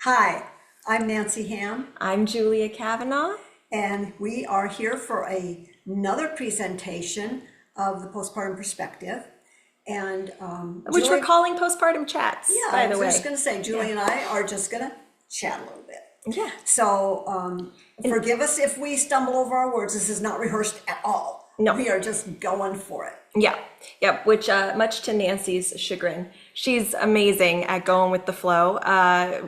Hi, I'm Nancy Ham, I'm Julia Kavanaugh. and we are here for another presentation of the postpartum perspective. And Which Julie, we're calling postpartum chats, yeah, by I the was way. just going to say, Julie and I are just going to chat a little bit. Yeah. So forgive us if we stumble over our words. This is not rehearsed at all. No. We are just going for it. Yeah. Yep. Which, much to Nancy's chagrin, she's amazing at going with the flow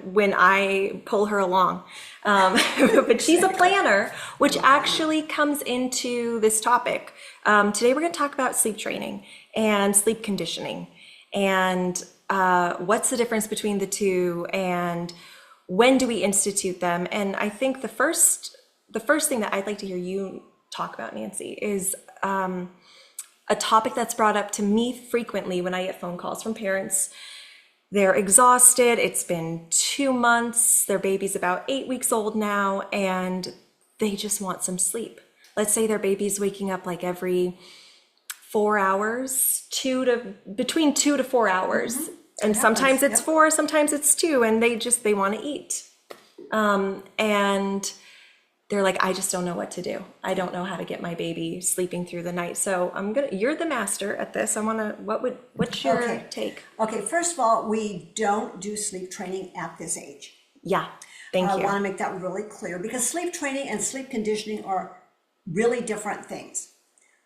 when I pull her along. But she's a planner, which actually comes into this topic. Today, we're going to talk about sleep training and sleep conditioning and what's the difference between the two and when do we institute them. And I think the first thing that I'd like to hear you talk about, Nancy, is a topic that's brought up to me frequently when I get phone calls from parents. They're exhausted. It's been 2 months. Their baby's about 8 weeks old now, and they just want some sleep. Let's say their baby's waking up like every 4 hours, between 2 to 4 hours. Mm-hmm. And sometimes it's 4, sometimes it's 2, and they want to eat. And they're like, I just don't know what to do. I don't know how to get my baby sleeping through the night. So you're the master at this. What's your take? Okay, first of all, we don't do sleep training at this age. Yeah, thank you. I want to make that really clear because sleep training and sleep conditioning are really different things.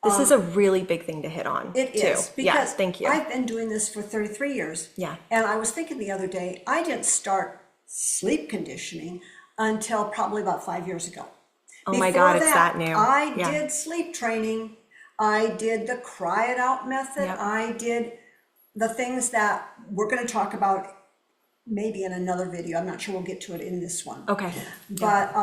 This is a really big thing to hit on. It too. is because yes, thank you. I've been doing this for 33 years. Yeah. And I was thinking the other day, I didn't start sleep conditioning until probably about 5 years ago. Oh my God, it's that new. I did sleep training. I did the cry it out method. Yep. I did the things that we're going to talk about maybe in another video. I'm not sure we'll get to it in this one. Okay. But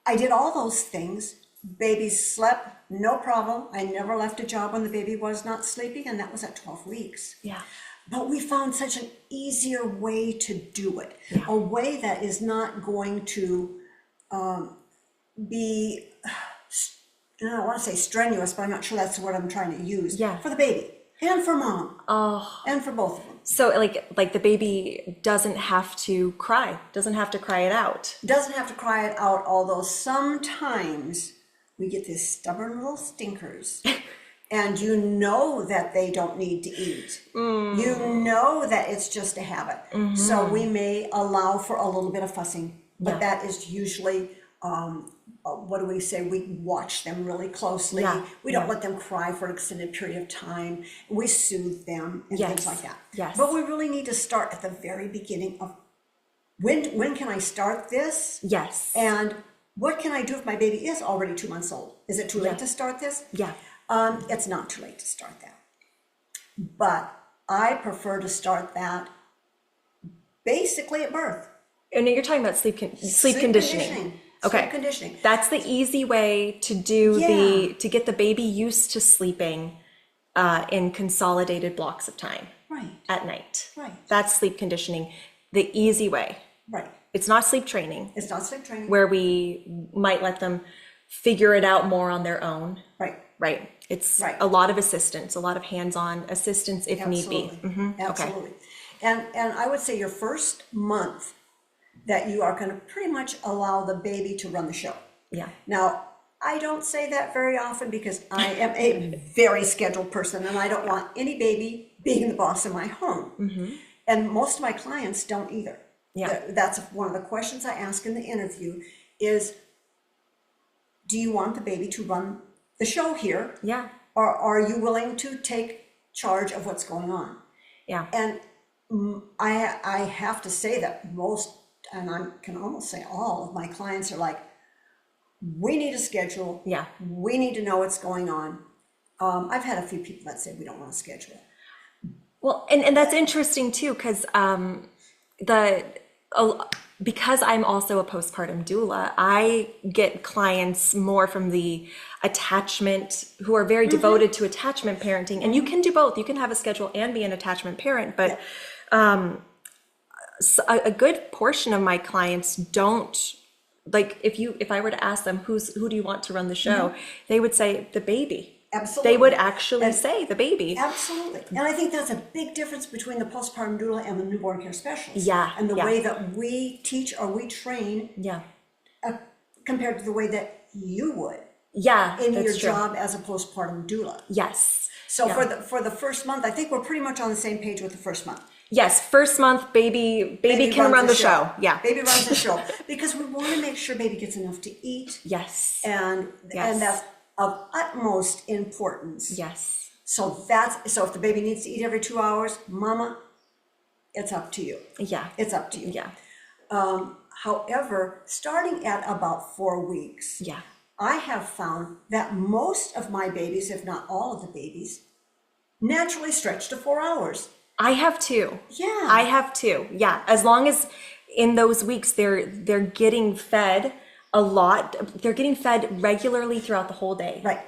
I did all those things. Baby slept, no problem. I never left a job when the baby was not sleeping, and that was at 12 weeks. Yeah. But we found such an easier way to do it, a way that is not going to be, I don't want to say strenuous, but I'm not sure that's the word I'm trying to use, for the baby and for mom and for both of them. So like the baby doesn't have to cry it out. Doesn't have to cry it out, although sometimes we get these stubborn little stinkers. And you know that they don't need to eat. You know that it's just a habit. Mm-hmm. So we may allow for a little bit of fussing, but that is usually, what do we say? We watch them really closely. Yeah. We don't let them cry for an extended period of time. We soothe them and things like that. Yes. But we really need to start at the very beginning of when can I start this? Yes. And what can I do if my baby is already 2 months old? Is it too late to start this? Yeah. It's not too late to start that, but I prefer to start that basically at birth. And you're talking about sleep conditioning. Okay. Sleep conditioning. That's the easy way to do to get the baby used to sleeping in consolidated blocks of time. Right. At night. Right. That's sleep conditioning, the easy way. Right. It's not sleep training. It's not sleep training. Where we might let them figure it out more on their own. Right. Right. It's a lot of assistance, a lot of hands-on assistance if need be. Mm-hmm. Absolutely. Okay. And I would say your first month that you are going to pretty much allow the baby to run the show. Yeah. Now, I don't say that very often because I am a very scheduled person and I don't want any baby being the boss in my home. Mm-hmm. And most of my clients don't either. Yeah. That's one of the questions I ask in the interview is, do you want the baby to run the show here? Yeah. Or are you willing to take charge of what's going on? Yeah. And I have to say that most, and I can almost say all of my clients are like, we need a schedule. Yeah. We need to know what's going on. I've had a few people that say we don't want to schedule. Well, and that's interesting too, because because I'm also a postpartum doula, I get clients more from the attachment who are very devoted to attachment parenting. And you can do both. You can have a schedule and be an attachment parent. But so a good portion of my clients don't, like if I were to ask them who do you want to run the show, they would say the baby. Absolutely. They would actually say the baby. Absolutely. And I think that's a big difference between the postpartum doula and the newborn care specialist. Yeah. And the yeah. way that we teach or we train Yeah. compared to the way that you would Yeah. in your that's true. job as a postpartum doula. Yes. So Yeah. for the first month, I think we're pretty much on the same page with the first month. Yes. First month, baby can runs run the show. Yeah. Baby runs the show because we want to make sure baby gets enough to eat. Yes. And that's of utmost importance. Yes. So if the baby needs to eat every 2 hours, mama, it's up to you. Yeah. It's up to you. Yeah. However, starting at about 4 weeks, Yeah. I have found that most of my babies, if not all of the babies, naturally stretch to 4 hours. I have too. Yeah. I have too. Yeah. As long as in those weeks they're getting fed a lot. They're getting fed regularly throughout the whole day. Right.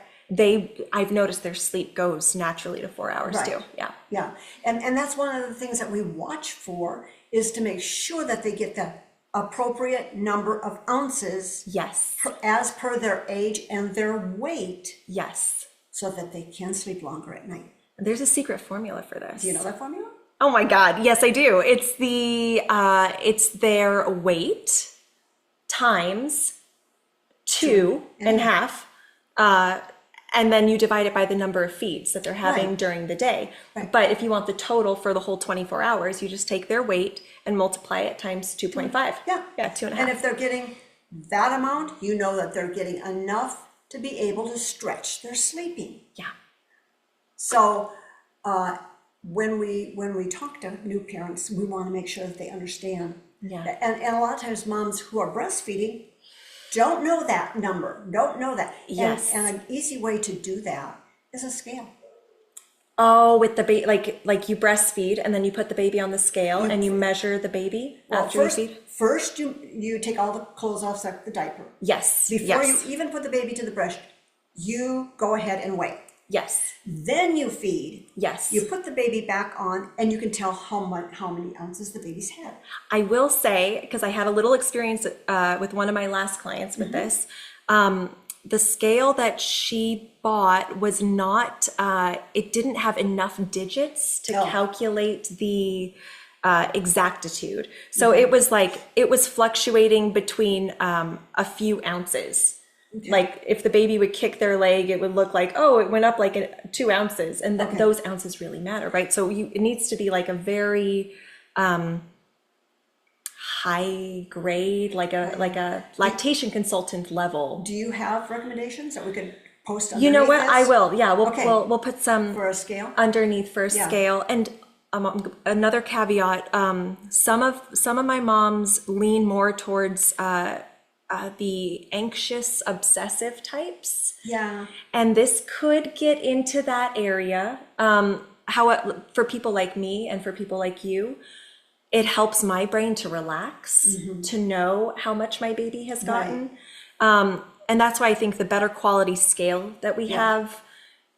I've noticed their sleep goes naturally to 4 hours Right. too. Yeah. Yeah. And that's one of the things that we watch for is to make sure that they get the appropriate number of ounces Yes. as per their age and their weight Yes. so that they can sleep longer at night. There's a secret formula for this. Do you know that formula? Oh my God. Yes, I do. It's it's their weight times 2.5, and then you divide it by the number of feeds that they're having Right. during the day. Right. But if you want the total for the whole 24 hours, you just take their weight and multiply it times 2.5. Yeah. Yeah, 2.5. And if they're getting that amount, you know that they're getting enough to be able to stretch their sleeping. Yeah. So when we talk to new parents, we want to make sure that they understand. Yeah. And a lot of times moms who are breastfeeding don't know that number, don't know that. Yes. And an easy way to do that is a scale. Oh, with the baby, like you breastfeed and then you put the baby on the scale and you measure the baby after you feed? First you take all the clothes off the diaper. Yes. Before yes. you even put the baby to the breast, you go ahead and weigh. Yes. Then you feed. Yes. You put the baby back on and you can tell how many ounces the baby's had. I will say, because I had a little experience with one of my last clients with this, the scale that she bought was not, it didn't have enough digits to calculate the exactitude. So it was fluctuating between a few ounces. Okay. Like if the baby would kick their leg, it would look like, oh, it went up like 2 ounces, and those ounces really matter, right? So it needs to be like a very high grade, like a lactation consultant level. Do you have recommendations that we could post underneath? You know what? This? I will. Yeah, we'll put some for a scale underneath for a scale. And another caveat: some of my moms lean more towards the anxious, obsessive types. Yeah. And this could get into that area. For people like me and for people like you, it helps my brain to relax, to know how much my baby has gotten. Right. And that's why I think the better quality scale that we have,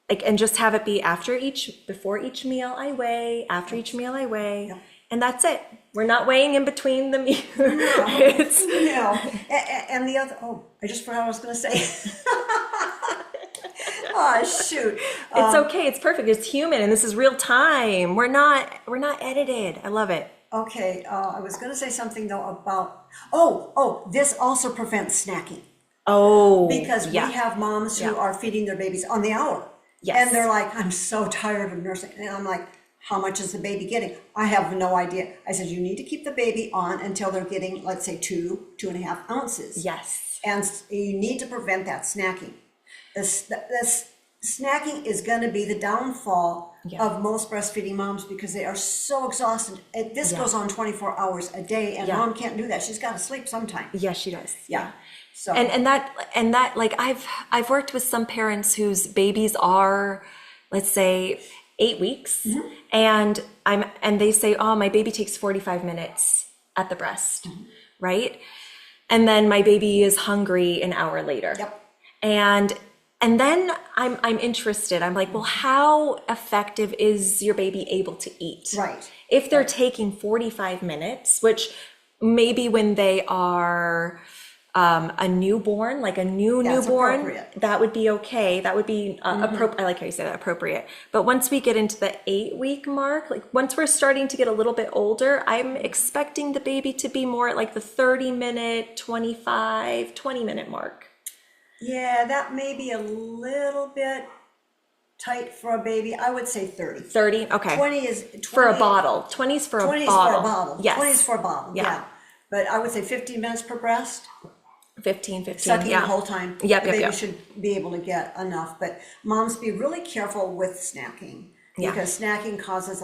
and just have it be before each meal I weigh, after each meal I weigh, and that's it. We're not weighing in between the meals. No. And the other, I just forgot what I was going to say. Oh, shoot. It's okay. It's perfect. It's human, and this is real time. We're not edited. I love it. Okay. I was going to say something though about, this also prevents snacking. Oh, because we have moms who are feeding their babies on the hour. Yes. And they're like, I'm so tired of nursing. And I'm like, how much is the baby getting? I have no idea. I said, you need to keep the baby on until they're getting, let's say 2.5 ounces. Yes. And you need to prevent that snacking. This snacking is going to be the downfall of most breastfeeding moms because they are so exhausted. This goes on 24 hours a day, and mom can't do that. She's got to sleep sometime. Yes, she does. Yeah. So and that like I've worked with some parents whose babies are, let's say, 8 weeks, and they say, oh, my baby takes 45 minutes at the breast, right? And then my baby is hungry an hour later. Yep. And then I'm interested. I'm like, well, how effective is your baby able to eat? Right. If they're taking 45 minutes, which maybe when they are a newborn, like a That's newborn, appropriate. that would be okay. That would be appropriate. I like how you say that, appropriate. But once we get into the 8-week mark, like once we're starting to get a little bit older, I'm expecting the baby to be more at like the 30-minute, 25, 20-minute mark. Yeah, that may be a little bit tight for a baby. I would say 30. 30, okay. 20 is For a bottle. 20 is for a 20 is bottle. for a bottle. Yes. 20 is for a bottle. Yeah. Yeah. But I would say 15 minutes per breast. 15, Sucking yeah. the whole time. Yep, The baby yep. should be able to get enough. But moms, be really careful with snacking, Yeah. because snacking causes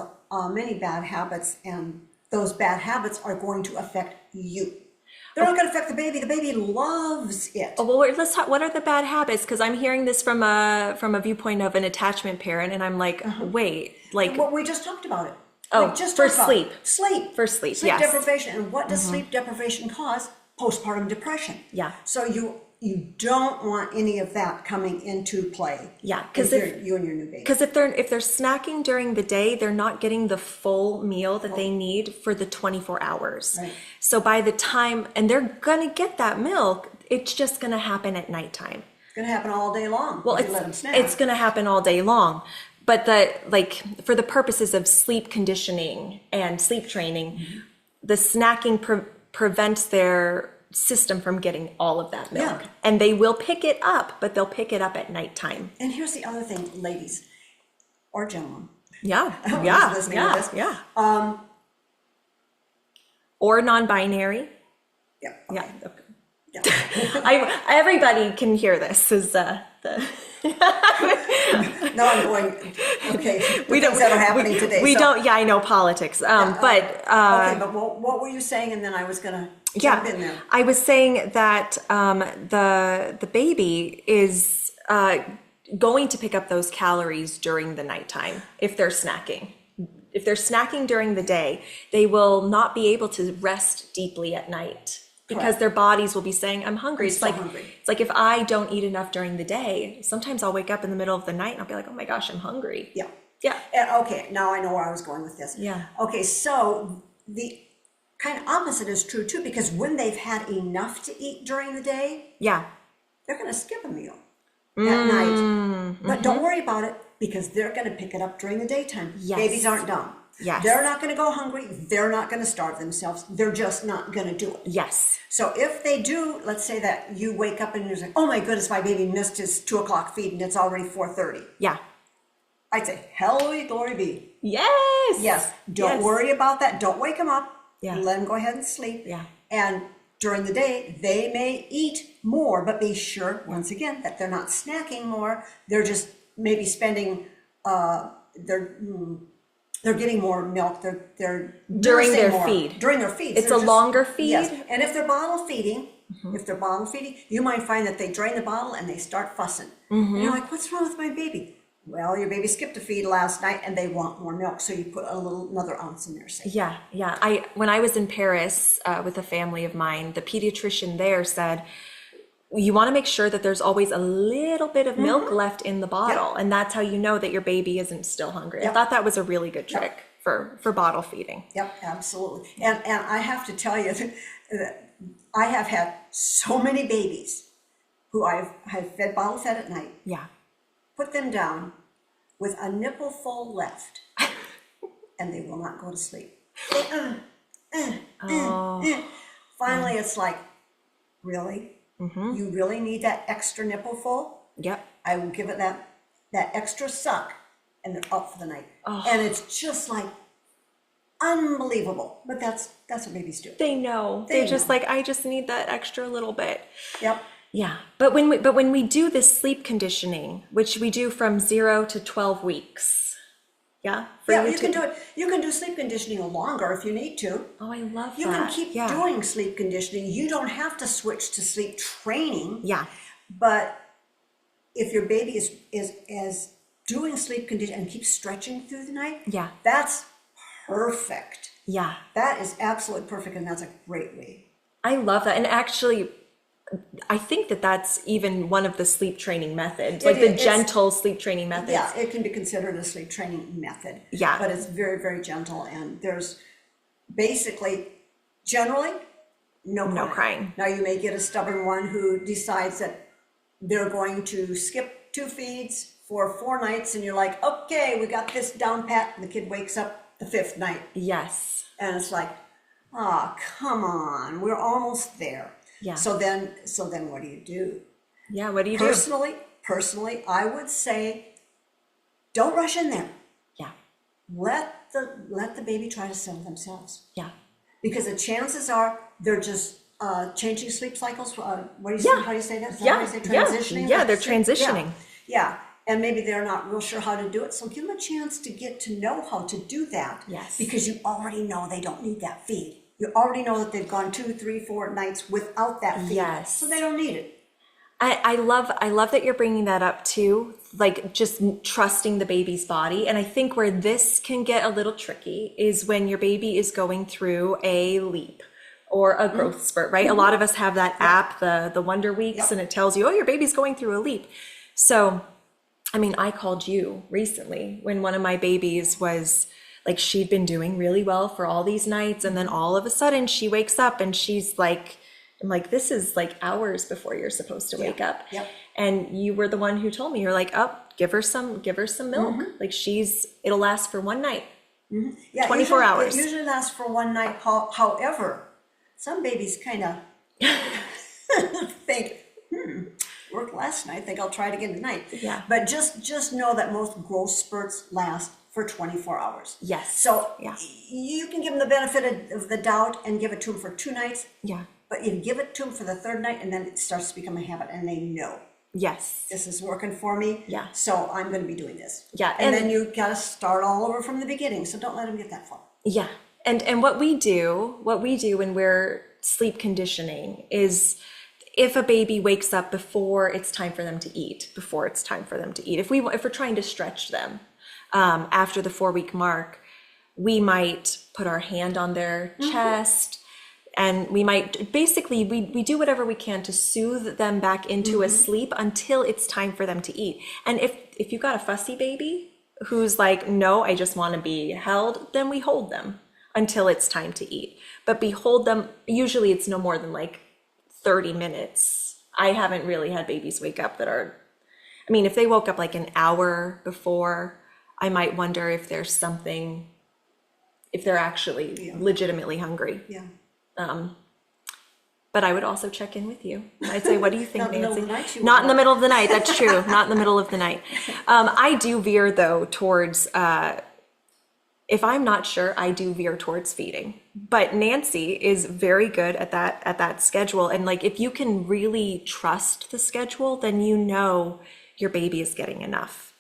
many bad habits, and those bad habits are going to affect you. They're not going to affect the baby. The baby loves it. Oh, well, let's talk. What are the bad habits? Because I'm hearing this from a viewpoint of an attachment parent, and I'm like, wait, like, Well, we just talked about it. Oh, We just for talked about sleep. it. Sleep. For sleep, Sleep yes. deprivation. And what does sleep deprivation cause? Postpartum depression. Yeah. So you don't want any of that coming into play. Yeah, because because you and your new baby. Because if they're snacking during the day, they're not getting the full meal that they need for the 24 hours. Right. So by the time, and they're gonna get that milk, it's just gonna happen at nighttime. It's going to happen all day long. Well, if you let them snack. it's gonna happen all day long. But for the purposes of sleep conditioning and sleep training, the snacking prevents their system from getting all of that milk. Yeah. And they will pick it up, but they'll pick it up at nighttime. And here's the other thing, ladies or gentlemen. Yeah, Who's yeah, listening to yeah, this. yeah. Or non-binary. Yeah. Yeah. Okay. Yeah. Everybody can hear this. Is the No, I'm going. Okay. The things that are happening today. We so- don't. Yeah, I know politics. But okay, but what were you saying? And then I was going to jump in there. I was saying that the baby is going to pick up those calories during the nighttime if they're snacking. If they're snacking during the day, they will not be able to rest deeply at night because Correct. their bodies will be saying, "I'm hungry." It's so like hungry. it's like if I don't eat enough during the day, sometimes I'll wake up in the middle of the night and I'll be like, "Oh my gosh, I'm hungry." Yeah. Yeah. Okay, now I know where I was going with this. Yeah. Okay, so the kind of opposite is true too, because when they've had enough to eat during the day, Yeah. they're going to skip a meal at night. But don't worry about it, because they're going to pick it up during the daytime. Yes. Babies aren't dumb. Yes. They're not going to go hungry. They're not going to starve themselves. They're just not going to do it. Yes. So if they do, let's say that you wake up and you're like, oh my goodness, my baby missed his 2:00 feed and it's already 4:30. Yeah. I'd say, hallelujah, glory be. Yes. Yes, don't Yes. worry about that. Don't wake them up. Yeah. Let them go ahead and sleep. Yeah. And during the day, they may eat more, but be sure, once again, that they're not snacking more. They're just maybe spending, they're getting more milk. They're During nursing their more. feed. During their feed. It's a longer feed? Yes. And if they're bottle feeding, you might find that they drain the bottle and they start fussing. And you're like, what's wrong with my baby? Well, your baby skipped a feed last night and they want more milk. So you put another ounce in there. Say. Yeah, yeah. When I was in Paris with a family of mine, the pediatrician there said, you want to make sure that there's always a little bit of milk left in the bottle. And that's how you know that your baby isn't still hungry. I Yep. thought that was a really good trick for bottle feeding. Yep, absolutely. And I have to tell you that I have had so many babies who I've fed bottle fed at night, Yeah. put them down with a nipple full left, and they will not go to sleep. Finally, it's like, really? You really need that extra nipple full? Yep. I will give it that extra suck, and they're up for the night. And it's just like unbelievable. But that's what babies do. They know. They They're just know. like, I just need that extra little bit. Yep. Yeah. But when we do this sleep conditioning, which we do from 0 to 12 weeks. Yeah. Yeah, you can do it. You can do sleep conditioning longer if you need to. Oh, I love You that. can keep Yeah. doing sleep conditioning. You don't have to switch to sleep training. Yeah. But if your baby is doing sleep conditioning and keeps stretching through the night, Yeah. that's perfect. Yeah. That is absolutely perfect, and that's a great way. I love that. And actually, I think that that's even one of the sleep training methods, like the It's- gentle sleep training methods. Yeah, it can be considered a sleep training method. Yeah. But it's very, very gentle, and there's basically, generally, no No crying. crying. Now you may get a stubborn one who decides that they're going to skip 2 feeds for 4 nights, and you're like, okay, we got this down pat, and the kid wakes up the 5th night. Yes. And it's like, oh, come on, we're almost there. Yeah. So then what do you do? Yeah, what do you do? Personally, I would say, don't rush in there. Yeah. Let the baby try to settle themselves. Yeah. Because the chances are they're just changing sleep cycles. What do you say? How do you say that? Is that how you say transitioning? Yeah, they're transitioning. Yeah. And maybe they're not real sure how to do it. So give them a chance to get to know how to do that. Yes. Because you already know they don't need that feed. You already know that they've gone 2, 3, 4 nights without that feed. Yes. So they don't need it. I love that you're bringing that up too, like just trusting the baby's body. And I think where this can get a little tricky is when your baby is going through a leap or a growth spurt, right? A lot of us have that app, the Wonder Weeks, and it tells you, oh, your baby's going through a leap. So, I mean, I called you recently when one of my babies was like, she'd been doing really well for all these nights. And then all of a sudden she wakes up and she's like, I'm like, this is like hours before you're supposed to wake up. Yep. And you were the one who told me, you're like, oh, give her some milk. Like it'll last for one night. Yeah, 24 hours. It usually lasts for one night. However, some babies kind of think, worked last night, think I'll try it again tonight. Yeah. But just know that most growth spurts last for 24 hours. Yes. So yeah. you can give them the benefit of the doubt and give it to them for 2 nights. Yeah. But you give it to them for the 3rd night, and then it starts to become a habit, and they know. Yes. This is working for me. Yeah. So I'm going to be doing this. Yeah. And then you got to start all over from the beginning. So don't let them get that far. Yeah. And what we do when we're sleep conditioning is if a baby wakes up before it's time for them to eat, if we're trying to stretch them after the 4-week mark, we might put our hand on their chest. And we might basically, we do whatever we can to soothe them back into a sleep until it's time for them to eat. And if you've got a fussy baby who's like, no, I just want to be held, then we hold them until it's time to eat. But we hold them, usually it's no more than like 30 minutes. I haven't really had babies wake up I mean, if they woke up like an hour before, I might wonder if there's something, if they're actually legitimately hungry. Yeah. But I would also check in with you. I'd say, what do you think, Nancy? Not in the middle of the night, Not in the middle of the night. That's true. Not in the middle of the night. I do veer though towards, if I'm not sure, I do veer towards feeding. But Nancy is very good at that schedule. And like, if you can really trust the schedule, then you know your baby is getting enough.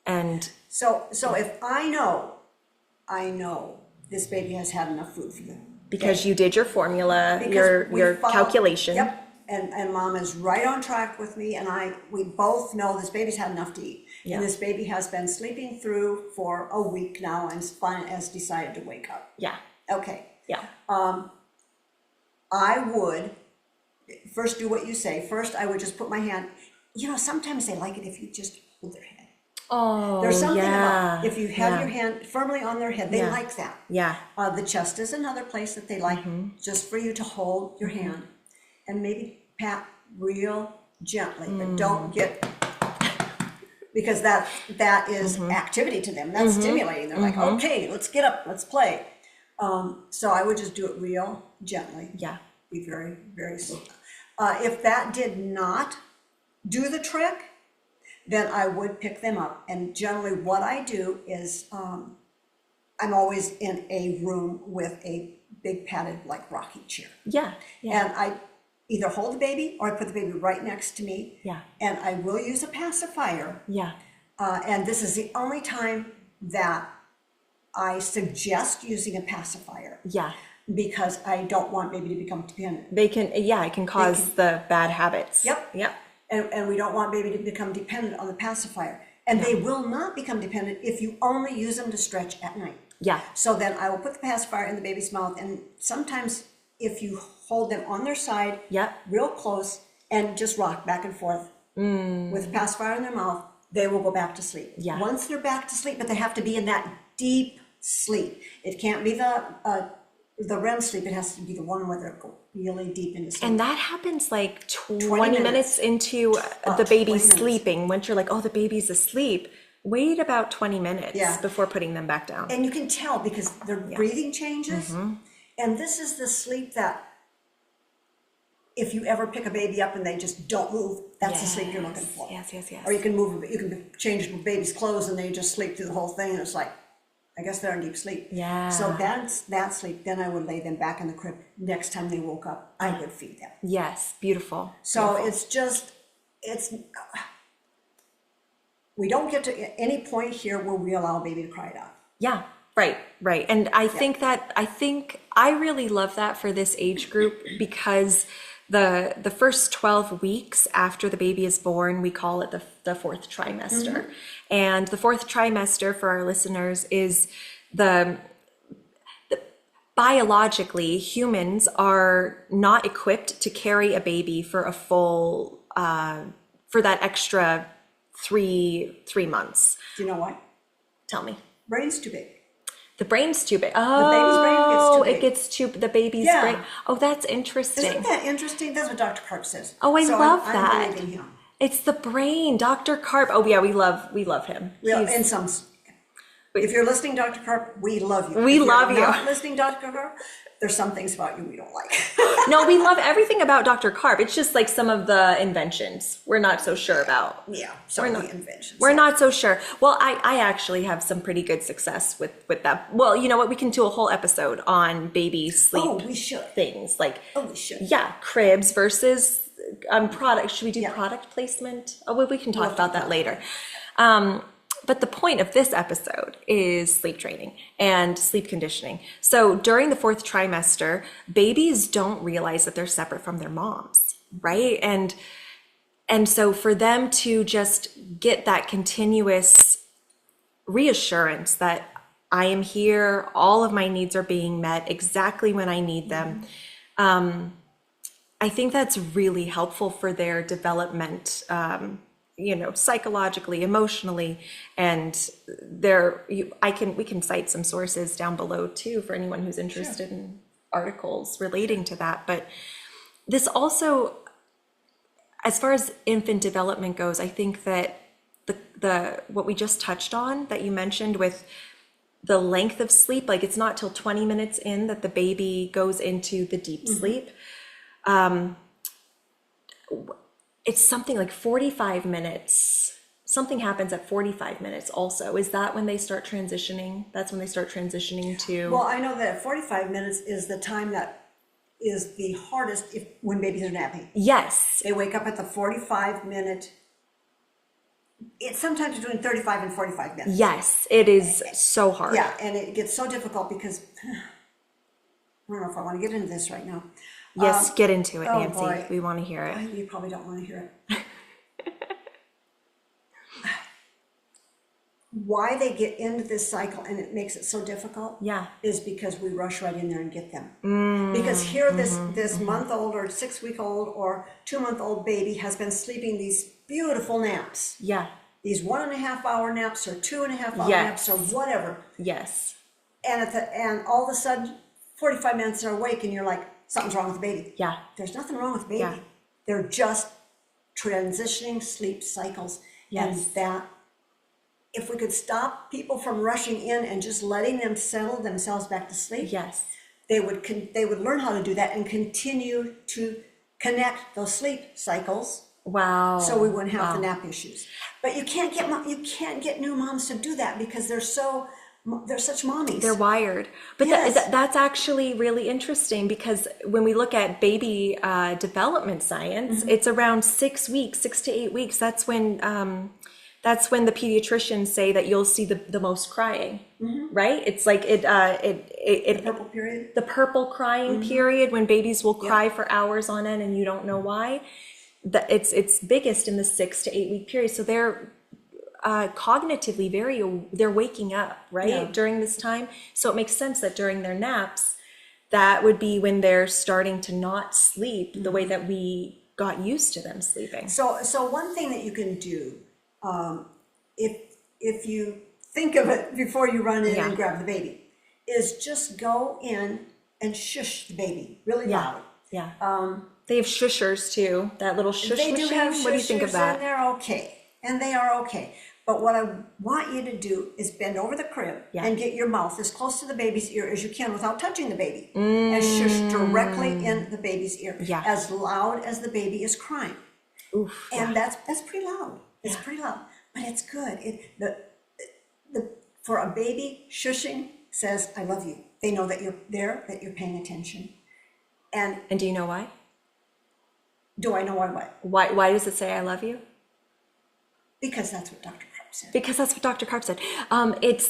And so if I know this baby has had enough food for them. Because you did your formula, your calculation. Yep. And mom is right on track with me, and we both know this baby's had enough to eat. Yeah. And this baby has been sleeping through for a week now and has decided to wake up. Yeah. Okay. Yeah. I would first do what you say. First, I would just put my hand, sometimes they like it if you just hold their head. Oh, There's something yeah. about if you have your hand firmly on their head, they like that. Yeah. The chest is another place that they like just for you to hold your hand and maybe pat real gently, but don't get, because that is activity to them. That's stimulating. They're like, okay, let's get up, let's play. So I would just do it real gently. Yeah. Be very, very slow. If that did not do the trick, then I would pick them up. And generally what I do is I'm always in a room with a big padded like rocking chair. Yeah. Yeah. And I either hold the baby or I put the baby right next to me. Yeah. And I will use a pacifier. Yeah. And this is the only time that I suggest using a pacifier. Yeah. Because I don't want baby to become dependent. It can cause the bad habits. Yep. Yep. And we don't want baby to become dependent on the pacifier. And they will not become dependent if you only use them to stretch at night. Yeah. So then I will put the pacifier in the baby's mouth, and sometimes if you hold them on their side, real close, and just rock back and forth with the pacifier in their mouth, they will go back to sleep. Yeah. Once they're back to sleep, but they have to be in that deep sleep. It can't be the the REM sleep, it has to be the one where they're really deep into sleep. And that happens like 20 minutes minutes. into About the 20 baby minutes. sleeping. Once you're like, oh, the baby's asleep, wait about 20 minutes Yeah. before putting them back down. And you can tell because their breathing changes. And this is the sleep that if you ever pick a baby up and they just don't move, that's the sleep you're looking for. Yes, yes, yes. Or you can change the baby's clothes and they just sleep through the whole thing, and it's like, I guess they're in deep sleep. Yeah. So that's that sleep. Then I would lay them back in the crib. Next time they woke up, I would feed them. Yes, beautiful. So we don't get to any point here where we allow a baby to cry it out. Yeah, right. And I think I really love that for this age group because the first 12 weeks after the baby is born, we call it the fourth trimester. And the fourth trimester for our listeners is the biologically, humans are not equipped to carry a baby for a full, for that extra three months. Do you know why? Tell me. Brain's too big. The brain's too big. The baby's brain gets too big. It gets too, the baby's brain. Oh, that's interesting. Isn't that interesting? That's what Dr. Karp says. Oh, I love I'm that. believing him. It's the brain, Dr. Karp. Oh yeah, we love him. If you're listening, Dr. Karp, we love you. We love If you. you're not listening, Dr. Karp, there's some things about you we don't like. No, we love everything about Dr. Karp. It's just like some of the inventions we're not so sure about. Yeah, some of the inventions. We're not so sure. Well, I actually have some pretty good success with that. Well, you know what? We can do a whole episode on baby sleep. Oh, we should. Things like, we should. Yeah, cribs versus product. Should we do product placement? Oh, well, we can talk about that later. But the point of this episode is sleep training and sleep conditioning. So during the fourth trimester, babies don't realize that they're separate from their moms, right? And so for them to just get that continuous reassurance that I am here, all of my needs are being met exactly when I need them, I think that's really helpful for their development, psychologically, emotionally, and we can cite some sources down below too for anyone who's interested in articles relating to that. But this also, as far as infant development goes, I think that the what we just touched on that you mentioned with the length of sleep, like it's not till 20 minutes in that the baby goes into the deep sleep. It's something like 45 minutes. Something happens at 45 minutes also. Is that when they start transitioning? That's when they start transitioning to... Well, I know that 45 minutes is the time that is the hardest when babies are napping. Yes. They wake up at the 45-minute... It's sometimes between 35 and 45 minutes. Yes, it is so hard. Yeah, and it gets so difficult because... I don't know if I want to get into this right now. Yes, get into it, Nancy. Boy. We want to hear it. You probably don't want to hear it. Why they get into this cycle and it makes it so difficult is because we rush right in there and get them. Because here this month-old or 6-week-old or 2-month-old baby has been sleeping these beautiful naps. Yeah. These 1.5-hour naps or 2.5-hour naps or whatever. Yes. And all of a sudden, 45 minutes they're awake and you're like, something's wrong with the baby. Yeah. There's nothing wrong with the baby. Yeah. They're just transitioning sleep cycles. Yes. And that, if we could stop people from rushing in and just letting them settle themselves back to sleep, they would learn how to do that and continue to connect those sleep cycles. Wow. So we wouldn't have the nap issues. But you can't get new moms to do that because they're such mommies. They're wired. But that's actually really interesting because when we look at baby development science, it's around 6 weeks, 6 to 8 weeks. That's when the pediatricians say that you'll see the most crying, right? It's like the purple period. The purple crying period when babies will cry for hours on end and you don't know why. It's biggest in the 6 to 8 week period. So they're cognitively they're waking up, right, during this time. So it makes sense that during their naps, that would be when they're starting to not sleep the way that we got used to them sleeping. So one thing that you can do, if you think of it before you run in and grab the baby, is just go in and shush the baby really Yeah. loud. Yeah. They have shushers too. That little shush They do machine. have What do you think of shushers, that? and they're okay, and they are okay. But what I want you to do is bend over the crib and get your mouth as close to the baby's ear as you can without touching the baby, and shush directly in the baby's ear, as loud as the baby is crying. Oof, and that's pretty loud. It's pretty loud, but it's good. For a baby, shushing says, "I love you." They know that you're there, that you're paying attention. And And do you know why? do I know why? What? Why does it say I love you? Because that's what Dr. Karp said. Because that's what Dr. Karp said. It's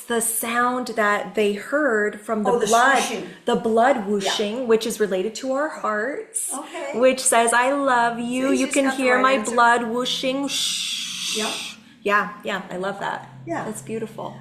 the sound that they heard from the blood, swooshing. the blood whooshing, which is related to our hearts. Okay. Which says I love you. See, you she's can got the hear right my answer. blood whooshing. Shh. Yep. Yeah. I love that. Yeah. That's beautiful.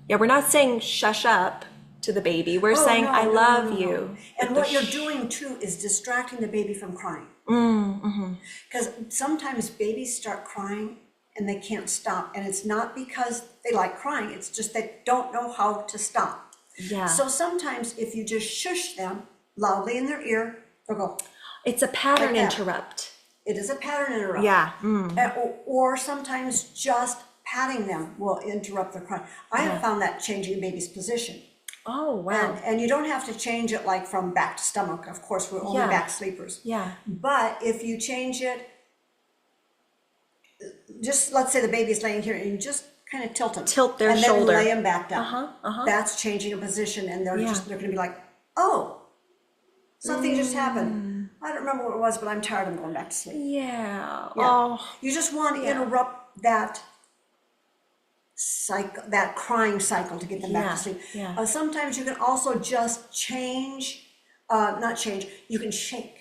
Yeah, we're not saying shush up to the baby. We're Oh, saying no, I no, love no. you. And what you're doing too is distracting the baby from crying. Because sometimes babies start crying and they can't stop, and it's not because they like crying, it's just they don't know how to stop. Yeah. So sometimes if you just shush them loudly in their ear, they'll go. It's a pattern Like that. interrupt. It is a pattern interrupt. Yeah. Or sometimes just patting them will interrupt their crying. I have found that changing a baby's position. Oh, wow. And you don't have to change it like from back to stomach. Of course, we're only back sleepers. Yeah. But if you change it, just let's say the baby's laying here and you just kind of tilt them. Tilt their and shoulder. then lay them back down. That's changing a position, and they're going to be like, oh, something just happened. I don't remember what it was, but I'm tired. I'm going back to sleep. Yeah. Yeah. Oh. You just want to interrupt that cycle, that crying cycle, to get them back to sleep. Yeah. Sometimes you can also just change, not change, you can shake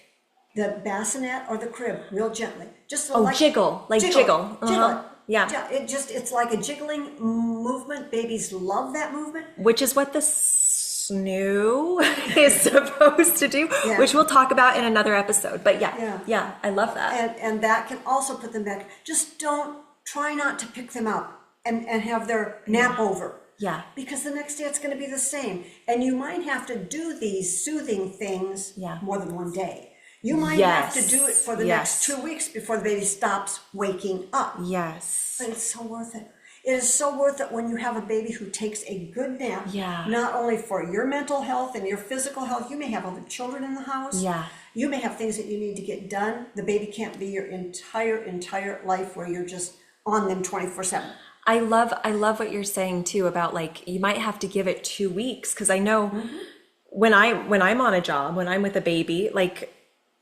the bassinet or the crib real gently. Just so Jiggle, like jiggle. Jiggle it. Yeah. It's like a jiggling movement. Babies love that movement. Which is what the snoo is supposed to do, which we'll talk about in another episode. But yeah, I love that. And that can also put them back. Just try not to pick them up and have their nap over. Yeah. Because the next day it's going to be the same. And you might have to do these soothing things more than one day. You might have to do it for the next 2 weeks before the baby stops waking up. Yes. But it's so worth it. It is so worth it when you have a baby who takes a good nap. Yeah. Not only for your mental health and your physical health. You may have other children in the house. Yeah. You may have things that you need to get done. The baby can't be your entire life where you're just on them 24/7. I love what you're saying too about, like, you might have to give it 2 weeks, because I know when I'm on a job, when I'm with a baby, like,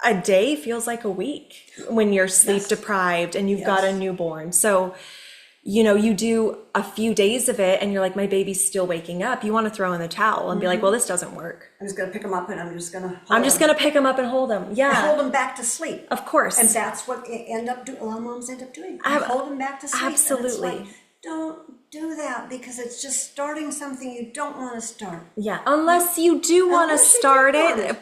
a day feels like a week when you're sleep deprived and you've got a newborn. So, you do a few days of it and you're like, my baby's still waking up. You want to throw in the towel and be like, well, this doesn't work. I'm just going to pick them up and I'm just going to pick them up and hold them. Yeah. Hold them back to sleep. Of course. And that's what a lot of moms end up doing. Hold them back to sleep. Absolutely. And it's like, don't do that, because it's just starting something you don't want to start. Yeah. Unless you do want to start it.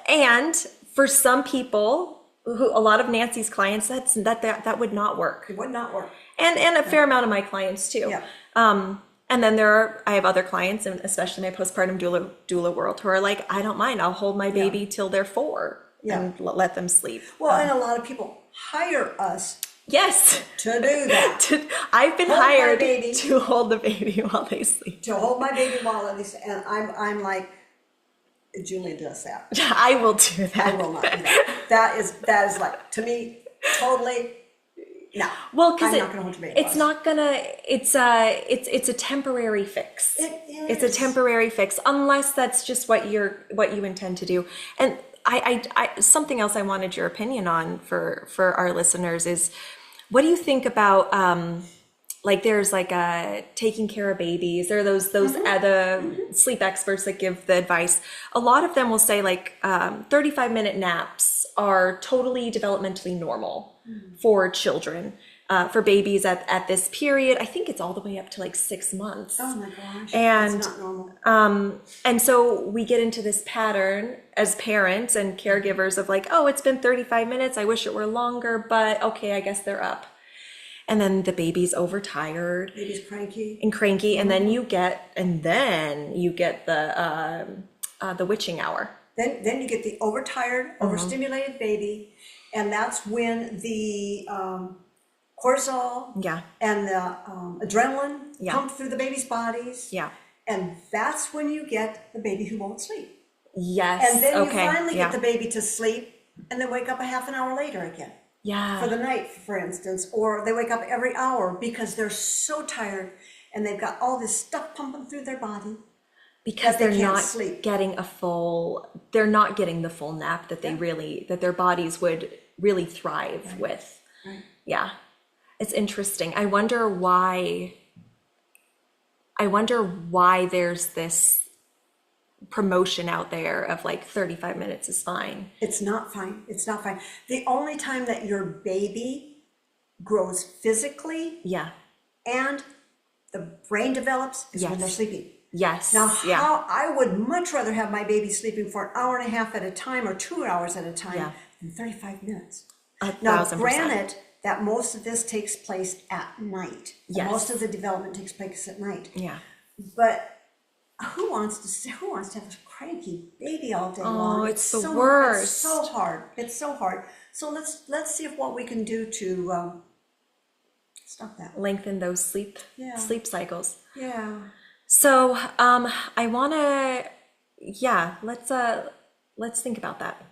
And for some people, a lot of Nancy's clients, that would not work. It would not work. And a fair amount of my clients too. Yeah. And then I have other clients, and especially my postpartum doula world, who are like, I don't mind. I'll hold my baby till they're 4 and let them sleep. Well, and a lot of people hire us yes, to do that. I've been Hold my hired baby. to hold the baby while they sleep. To hold my baby while they sleep. And I'm like, Julie does that. I will do that. I will not do that. That is like, to me, totally. No. Well, because I'm not gonna hold your baby. it's not gonna. It's a temporary fix. It is. It's a temporary fix, unless that's just what you intend to do. And I something else I wanted your opinion on for our listeners is, what do you think about like, there's like taking care of babies? There are those the sleep experts that give the advice. A lot of them will say, like, 35-minute naps are totally developmentally normal for children, for babies at this period. I think it's all the way up to like 6 months. Oh my gosh. And that's not normal. and so we get into this pattern as parents and caregivers of like, oh, it's been 35 minutes. I wish it were longer, but okay, I guess they're up. and then the baby's overtired Baby's cranky. and cranky, and then you get the witching hour. Then you get the overtired, overstimulated baby, and that's when the cortisol Yeah. and the adrenaline Yeah. pump through the baby's bodies. Yeah. And that's when you get the baby who won't sleep. Yes. And then okay. you finally yeah. get the baby to sleep and then wake up a half an hour later again Yeah. for the night, for instance, or they wake up every hour because they're so tired and they've got all this stuff pumping through their body. Because that they they're can't not sleep. they're not getting the full nap that that their bodies would really thrive with. Right. Yeah. It's interesting. I wonder why there's this promotion out there of like 35 minutes is fine. It's not fine. It's not fine. The only time that your baby grows physically Yeah. and the brain develops is when Yes. they're sleeping. Yes. Now, yeah. how I would much rather have my baby sleeping for an hour and a half at a time or 2 hours at a time Yeah. than 35 minutes. 1,000%. Granted that most of this takes place at night. Yes. Most of the development takes place at night. Yeah. But who wants to have a cranky baby all day long? It's the worst. It's so hard. It's so hard. So let's see what we can do to stop that. Lengthen those sleep Yeah. cycles. Yeah. So I want to, let's think about that.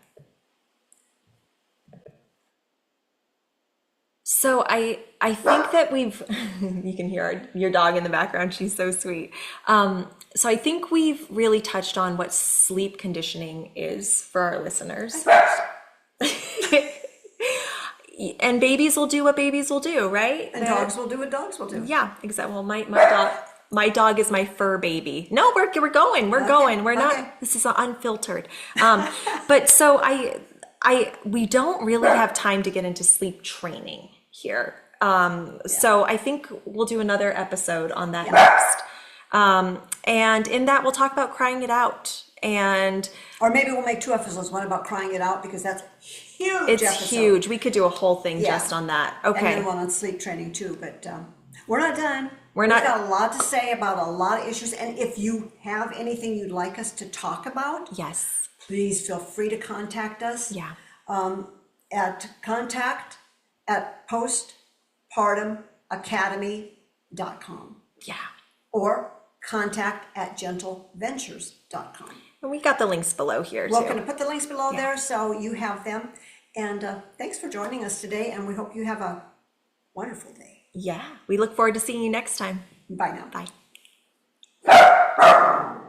So I think that we've, you can hear your dog in the background. She's so sweet. So I think we've really touched on what sleep conditioning is for our listeners. And babies will do what babies will do, right? And dogs will do what dogs will do. Yeah, exactly. Well, my dog is my fur baby. No, we're going. We're going. We're okay. not. This is unfiltered. But so we don't really have time to get into sleep training here. So I think we'll do another episode on that next. And in that we'll talk about crying it out, Or maybe we'll make 2 episodes, one about crying it out because that's huge. it's episode. huge. We could do a whole thing Yeah. just on that. And Okay. then one on sleep training too, but we're not done. We've not- got a lot to say about a lot of issues, and if you have anything you'd like us to talk about, Yes. please feel free to contact us. Yeah. At contact@postpartumacademy.com Yeah. or contact@gentleventures.com. And we got the links below here We're too. going to put the links below there so you have them. And thanks for joining us today, and we hope you have a wonderful day. Yeah. We look forward to seeing you next time. Bye now. Bye.